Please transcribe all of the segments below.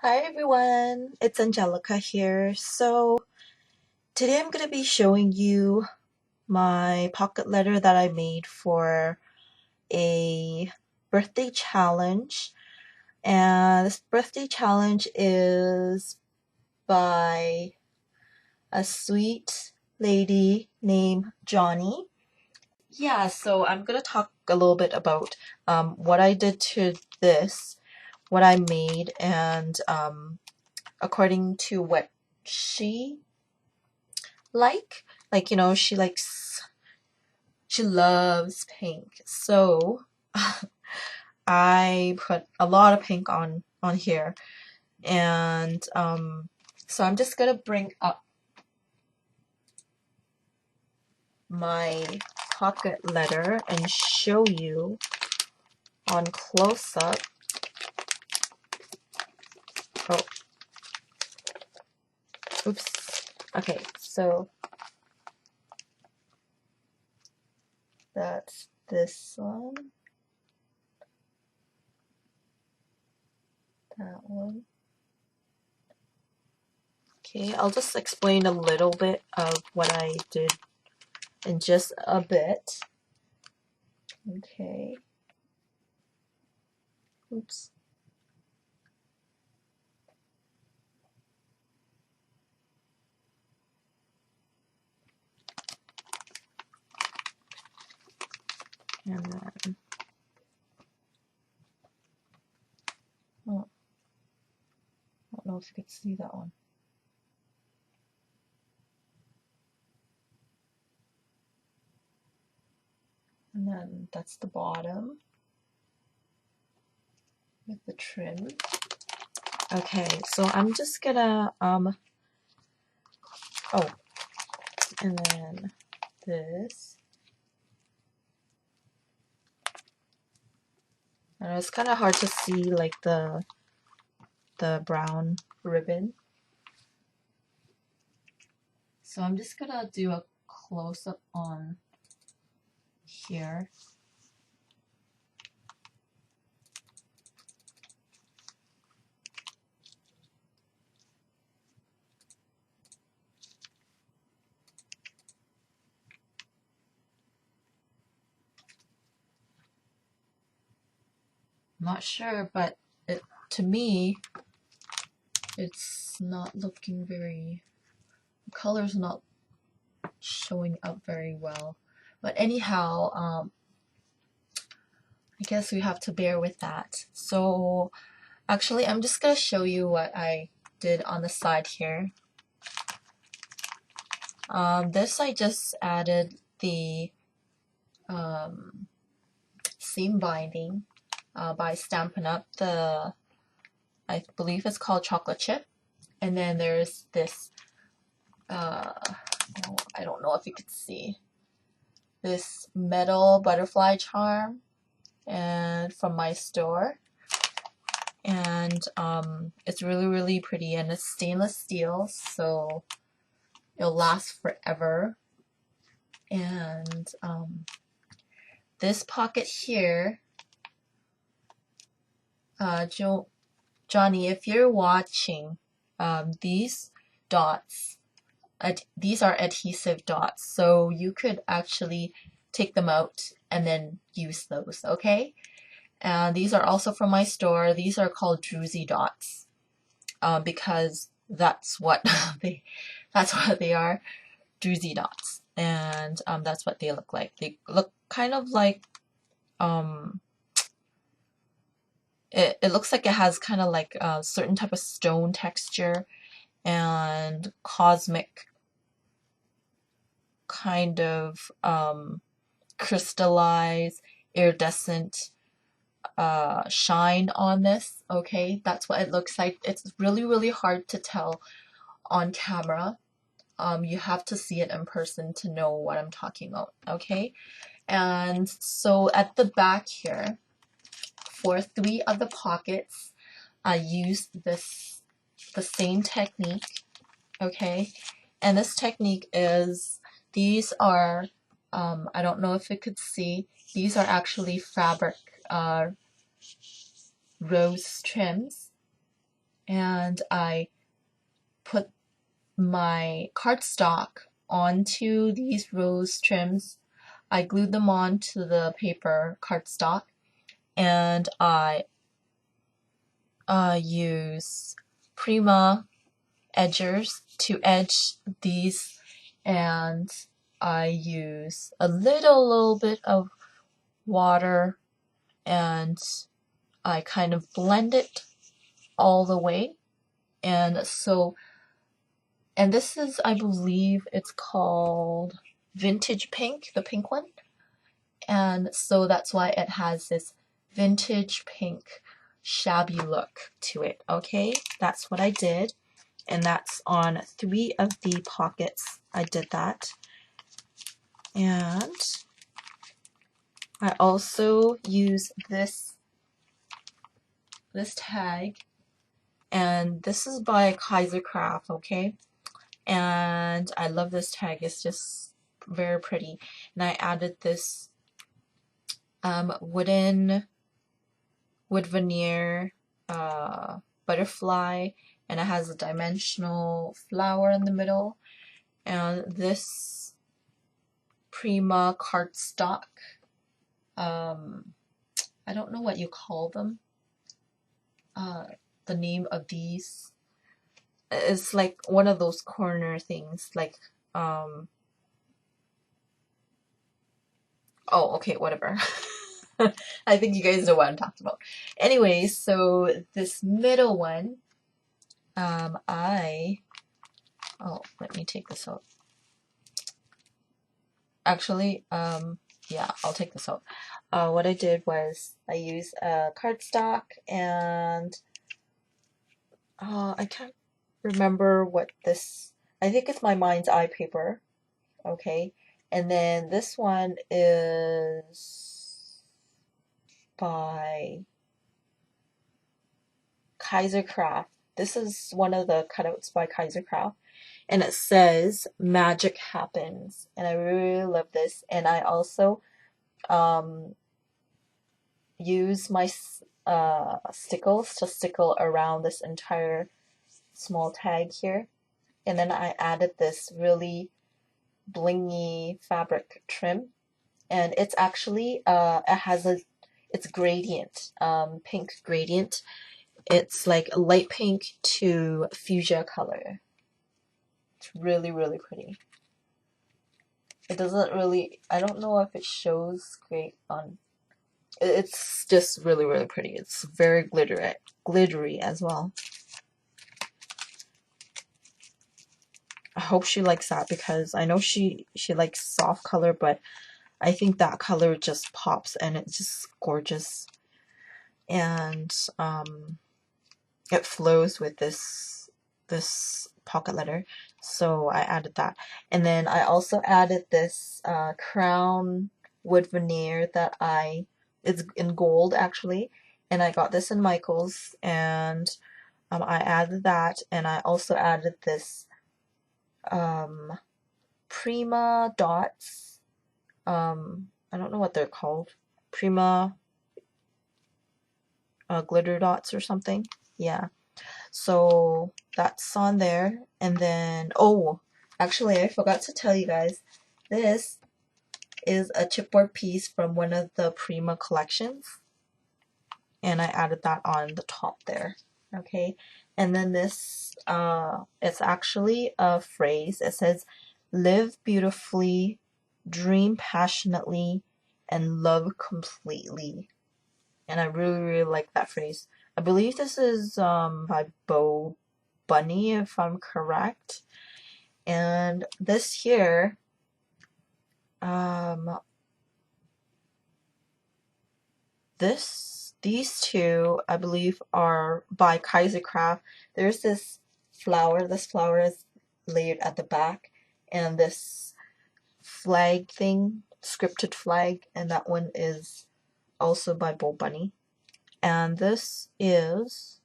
Hi everyone, it's Angelica here. So today I'm going to be showing you my pocket letter that I made for a birthday challenge. And this birthday challenge is by a sweet lady named Jonnie. Yeah, so I'm going to talk a little bit about what I did to this, what I made, and according to what she like she loves pink, so I put a lot of pink on here. And so I'm just gonna bring up my pocket letter and show you on close up. Oh, oops. Okay, so that's this one, that one. Okay, I'll just explain a little bit of what I did in just a bit. Okay. Oops. And then, oh, I don't know if you could see that one. And then that's the bottom with the trim. Okay, so I'm just gonna, oh, and then this. And it's kind of hard to see like the brown ribbon. So I'm just gonna do a close-up on here. I'm not sure, but to me, it's not looking very, the color's not showing up very well. But anyhow, I guess we have to bear with that. So actually, I'm just gonna show you what I did on the side here. This I just added the seam binding by Stampin' Up! The, I believe it's called chocolate chip. And then there's this, I don't know if you could see, this metal butterfly charm and from my store. And it's really pretty, and it's stainless steel, so it'll last forever. And this pocket here, Jonnie, if you're watching, these dots, these are adhesive dots, so you could actually take them out and then use those, okay? And these are also from my store. These are called druzy dots, because that's what that's what they are, druzy dots. And that's what they look like. They look kind of like, it looks like it has kind of like a certain type of stone texture and cosmic kind of crystallized, iridescent shine on this. Okay, that's what it looks like. It's really hard to tell on camera. You have to see it in person to know what I'm talking about. Okay, and so at the back here, for 3 of the pockets, I used the same technique. Okay, and this technique is, these are, I don't know if you could see, these are actually fabric rose trims, and I put my cardstock onto these rose trims. I glued them onto the paper cardstock, and I use Prima edgers to edge these, and I use a little bit of water, and I kind of blend it all the way. And this is, I believe it's called Vintage Pink, the pink one. And so that's why it has this vintage pink shabby look to it. Okay, that's what I did. And that's on 3 of the pockets. I did that. And I also use this tag, and this is by Kaisercraft, okay? And I love this tag. It's just very pretty. And I added this wood veneer butterfly, and it has a dimensional flower in the middle, and this Prima cardstock, I don't know what you call them, the name of these, it's like one of those corner things, like oh, okay, whatever. I think you guys know what I'm talking about. Anyway, so this middle one, let me take this out. Actually, yeah, I'll take this out. What I did was I used cardstock, and I can't remember what this, I think it's my mind's eye paper, okay? And then this one is by Kaisercraft. This is one of the cutouts by Kaisercraft, and it says magic happens, and I really love this. And I also use my stickles to stickle around this entire small tag here, and then I added this really blingy fabric trim, and it's actually it's gradient, pink gradient. It's like light pink to fuchsia color. It's really, really pretty. It doesn't really, I don't know if it shows great on, it's just really, really pretty. It's very glittery as well. I hope she likes that, because I know she likes soft color, but I think that color just pops, and it's just gorgeous. And it flows with this pocket letter, so I added that. And then I also added this crown wood veneer that it's in gold actually, and I got this in Michael's, and I added that, and I also added this Prima dots. I don't know what they're called. Prima glitter dots or something. Yeah. So that's on there. And then, oh, actually I forgot to tell you guys, this is a chipboard piece from one of the Prima collections, and I added that on the top there. Okay. And then this, it's actually a phrase. It says, live beautifully, dream passionately, and love completely. And I really, really like that phrase. I believe this is by Bo Bunny, if I'm correct. And this here, these two, I believe, are by Kaisercraft. There's this flower. This flower is layered at the back, and this flag thing, scripted flag, and that one is also by Bo Bunny. And this is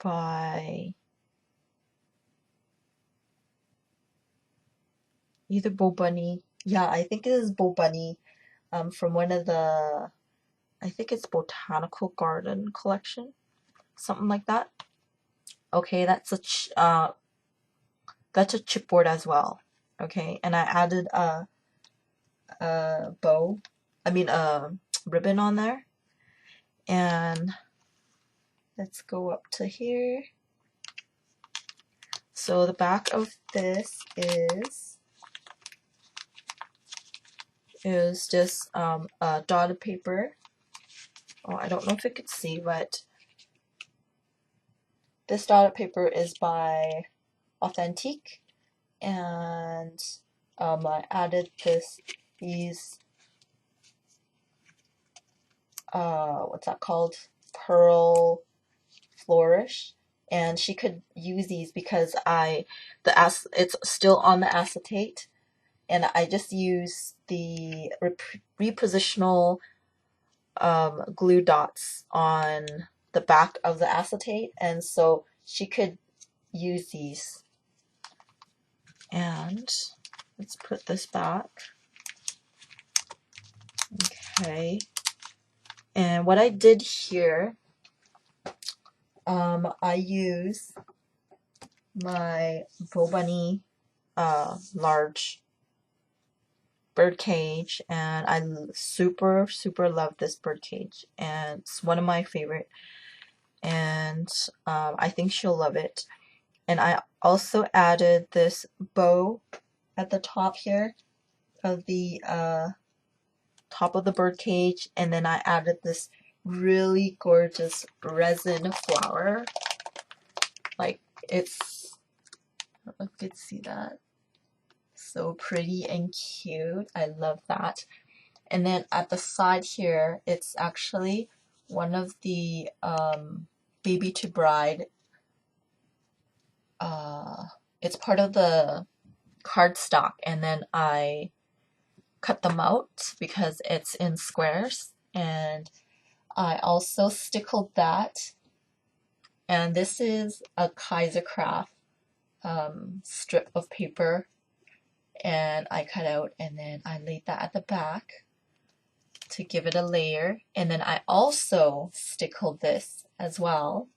by either Bo Bunny. Yeah, I think it is Bo Bunny, from one of the, I think it's Botanical Garden collection. something like that. Okay, that's a chipboard as well. Okay, and I added a bow, I mean a ribbon on there. And let's go up to here. So the back of this is just a dotted paper. Oh, I don't know if you could see, but this dotted paper is by Authentique, and I added these what's that called, pearl flourish, and she could use these because it's still on the acetate, and I just use the repositional glue dots on the back of the acetate, and so she could use these. And let's put this back. Okay, and what I did here, I use my Bo Bunny large bird cage, and I super love this bird cage, and it's one of my favorite, and I think she'll love it. And I also added this bow at the top here of the top of the bird cage, and then I added this really gorgeous resin flower. Like, it's, I don't know if you can see that, so pretty and cute. I love that. And then at the side here, it's actually one of the baby to bride, it's part of the cardstock, and then I cut them out because it's in squares, and I also stickled that. And this is a Kaiser Craft strip of paper, and I cut out, and then I laid that at the back to give it a layer. And then I also stickled this as well.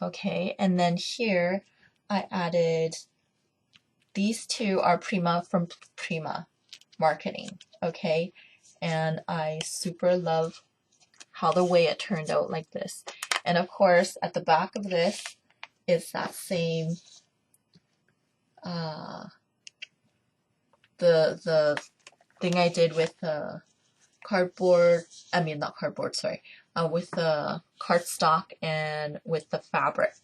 Okay, and then here I added, these two are Prima from Prima Marketing. Okay, and I super love how the way it turned out like this. And of course, at the back of this is that same the thing I did with the cardboard, I mean not cardboard, sorry, with the cardstock and with the fabric,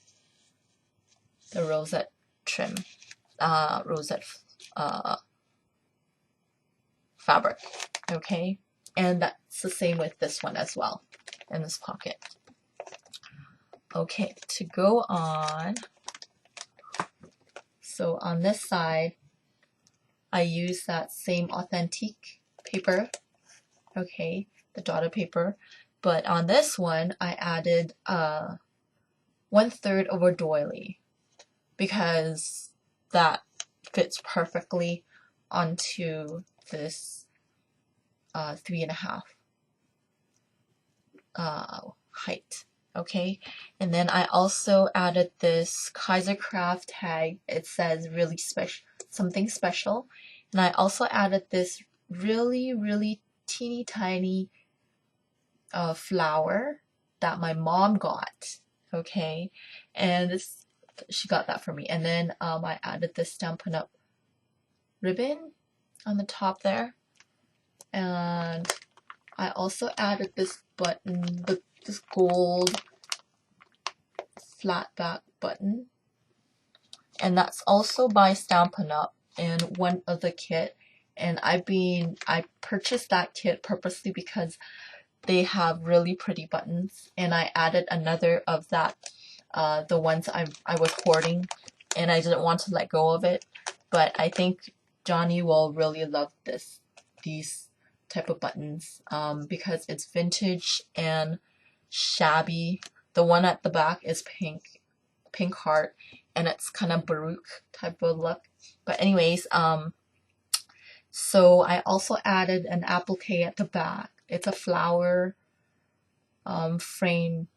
the rosette trim, rosette fabric. Okay, and that's the same with this one as well, in this pocket. Okay, to go on, so on this side I use that same Authentique paper, okay, the dotted paper, but on this one I added 1/3 of a doily because that fits perfectly onto this 3.5 height. Okay, and then I also added this Kaiser Craft tag. It says really special, something special, and I also added this really teeny tiny flower that my mom got. Okay, and this, she got that for me. And then I added this Stampin' Up ribbon on the top there, and I also added this button, this gold flat back button, and that's also by Stampin' Up in one of the kit. And I purchased that kit purposely because they have really pretty buttons, and I added another of that, the ones I was hoarding, and I didn't want to let go of it. But I think Jonnie will really love these type of buttons, because it's vintage and shabby. The one at the back is pink heart, and it's kind of Baroque type of look. But anyways, so I also added an applique at the back. It's a flower frame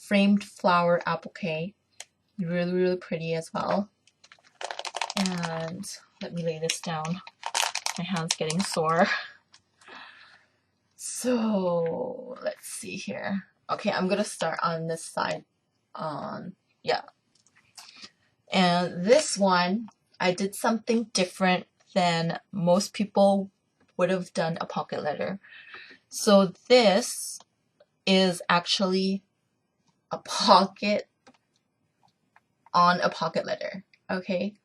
framed flower applique. Really, really pretty as well. And let me lay this down. My hand's getting sore. So let's see here. Okay, I'm gonna start on this side. Yeah. And this one, I did something different than most people would have done a pocket letter. So this is actually a pocket on a pocket letter, okay?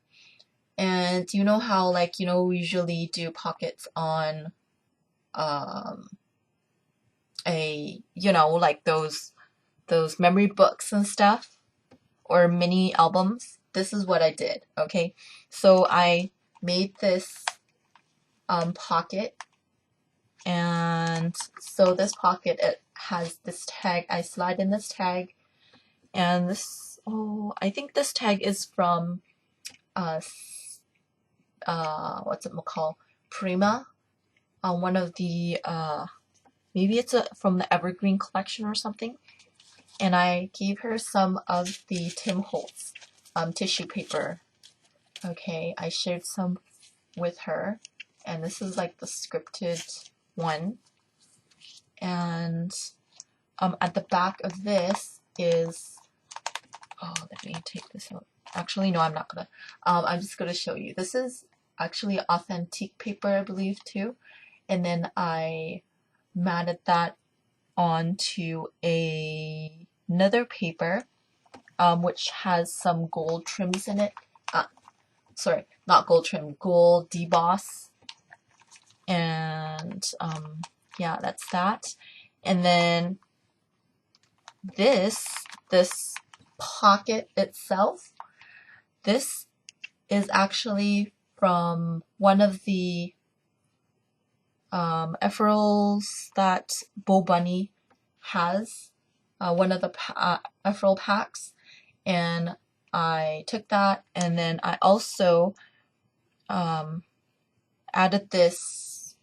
And you know how, like, you know, we usually do pockets on you know, like those memory books and stuff, or mini albums. This is what I did, okay? So I made this pocket, and so this pocket, it has this tag. I slide in this tag, and this, oh, I think this tag is from what's it called, Prima, one of the maybe it's from the Evergreen collection or something. And I gave her some of the Tim Holtz tissue paper. Okay, I shared some with her, and this is like the scripted one. And at the back of this is, oh, let me take this out. Actually, no, I'm not gonna. I'm just gonna show you. This is actually authentic paper, I believe, too. And then I matted that onto another paper, which has some gold trims in it. Sorry, not gold trim, gold deboss. And yeah, that's that. And then this pocket itself, this is actually from one of the efferals that Bo Bunny has, one of the efferal packs, and I took that, and then I also added this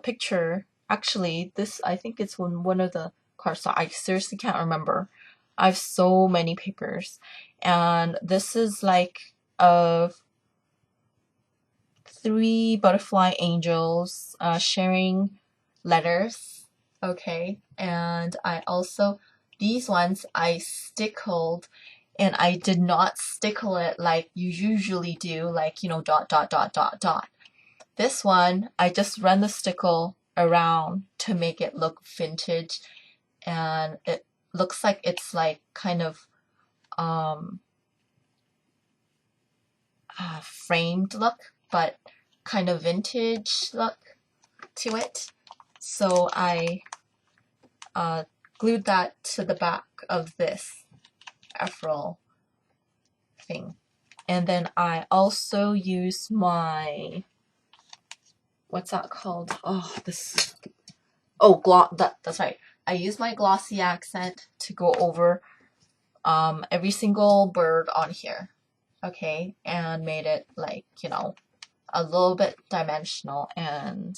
picture. Actually, this, I think it's one of the cards, so I seriously can't remember. I have so many papers, and this is like of 3 butterfly angels sharing letters, okay? And I also, these ones I stickled, and I did not stickle it like you usually do, like, you know, dot, dot, dot, dot, dot. This one, I just run the stickle around to make it look vintage, and it looks like it's like kind of framed look, but kind of vintage look to it. So I glued that to the back of this efferal thing. And then I also use my, what's that called? Oh, this, oh, that's right. I use my glossy accent to go over every single bird on here, okay? And made it like, you know, a little bit dimensional and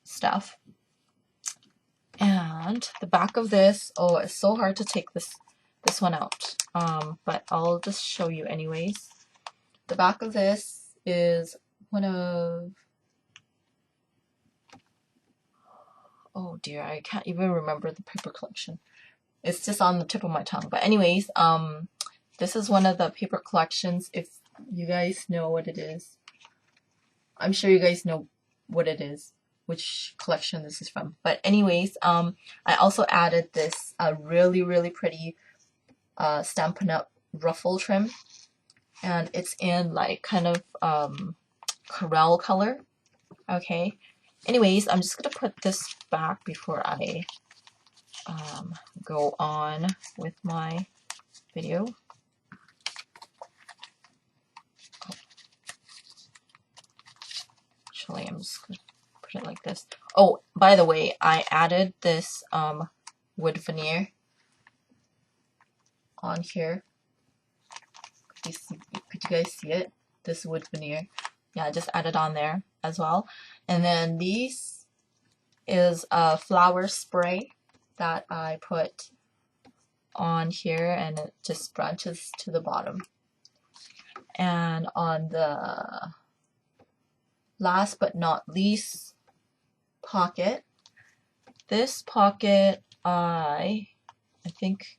stuff. And the back of this, oh, it's so hard to take this one out, but I'll just show you anyways. The back of this is one of, oh dear, I can't even remember the paper collection. It's just on the tip of my tongue. But anyways, this is one of the paper collections. If you guys know what it is, I'm sure you guys know what it is, which collection this is from. But anyways, I also added this really, really pretty Stampin' Up! Ruffle trim. And it's in like kind of corral color. Okay. Anyways, I'm just going to put this back before I go on with my video. Actually, I'm just going to put it like this. Oh, by the way, I added this wood veneer on here. Could you guys see it? This wood veneer. Yeah, I just added on there as well. And then these is a flower spray that I put on here, and it just branches to the bottom. And on the last but not least pocket, this pocket, I think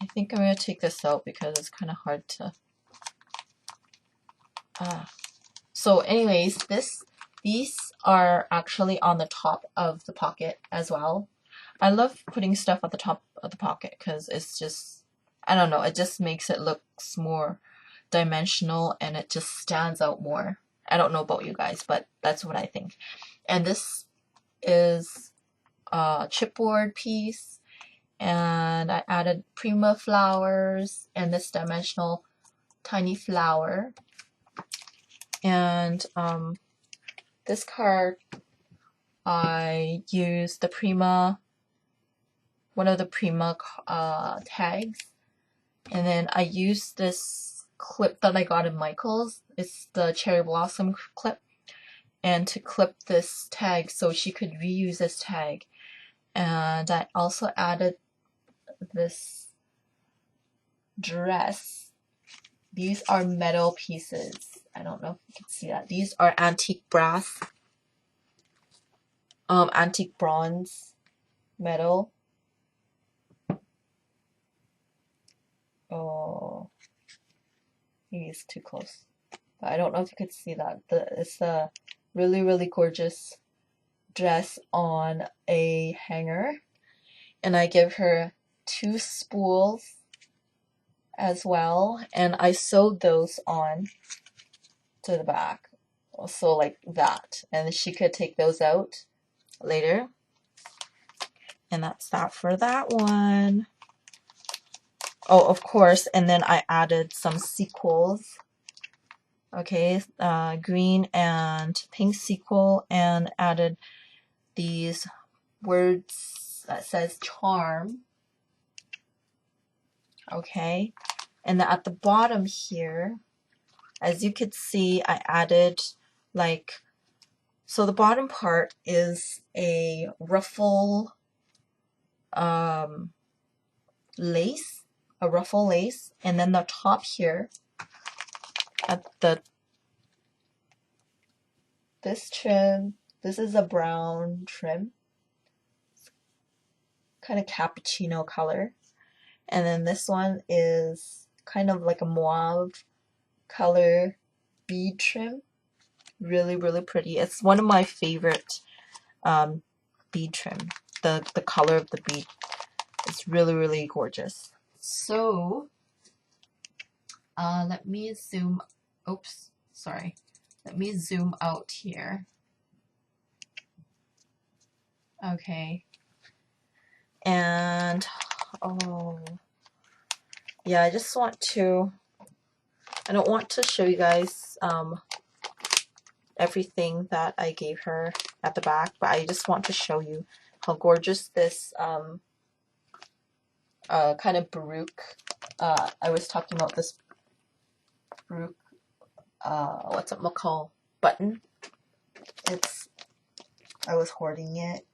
I'm gonna take this out because it's kind of hard to. So anyways, these are actually on the top of the pocket as well. I love putting stuff at the top of the pocket because it's just, I don't know, it just makes it look more dimensional and it just stands out more. I don't know about you guys, but that's what I think. And this is a chipboard piece, and I added Prima flowers and this dimensional tiny flower. And this card, I used the Prima, one of the Prima tags, and then I used this clip that I got in Michael's. It's the cherry blossom clip, and to clip this tag so she could reuse this tag. And I also added this dress. These are metal pieces. I don't know if you can see that. These are antique brass, antique bronze metal. Oh, maybe it's too close. But I don't know if you could see that. It's a really, really gorgeous dress on a hanger. And I give her 2 spools as well. And I sewed those on to the back. So like that. And she could take those out later. And that's that for that one. Oh, of course, and then I added some sequels. Okay, green and pink sequel, and added these words that says charm. Okay, and then at the bottom here, as you could see, I added like, so the bottom part is a ruffle lace, a ruffle lace, and then the top here at this trim, this is a brown trim, kind of cappuccino color, and then this one is kind of like a mauve color bead trim. Really, really pretty. It's one of my favorite bead trim. The color of the bead is really, really gorgeous. So let me zoom, oops, sorry. Let me zoom out here. Okay. And, oh, yeah, I just want to, I don't want to show you guys everything that I gave her at the back, but I just want to show you how gorgeous this kind of baroque, I was talking about this baroque, what's it called, button. It's, I was hoarding it,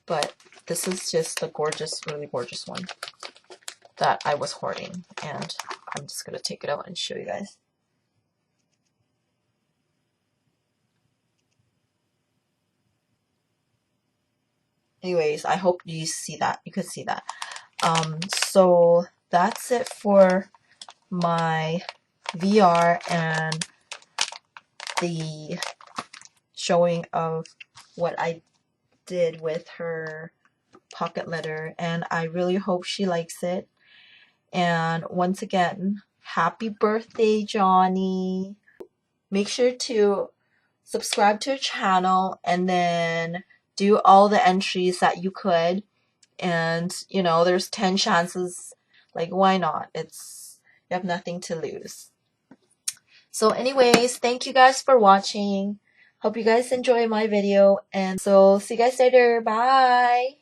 but this is just a gorgeous, really gorgeous one that I was hoarding, and I'm just going to take it out and show you guys. Anyways, I hope you see that. You could see that. So that's it for my VR and the showing of what I did with her pocket letter, and I really hope she likes it. And once again, happy birthday, Jonnie. Make sure to subscribe to her channel and then do all the entries that you could. And, you know, there's 10 chances. Like, why not? You have nothing to lose. So anyways, thank you guys for watching. Hope you guys enjoy my video. And so see you guys later. Bye.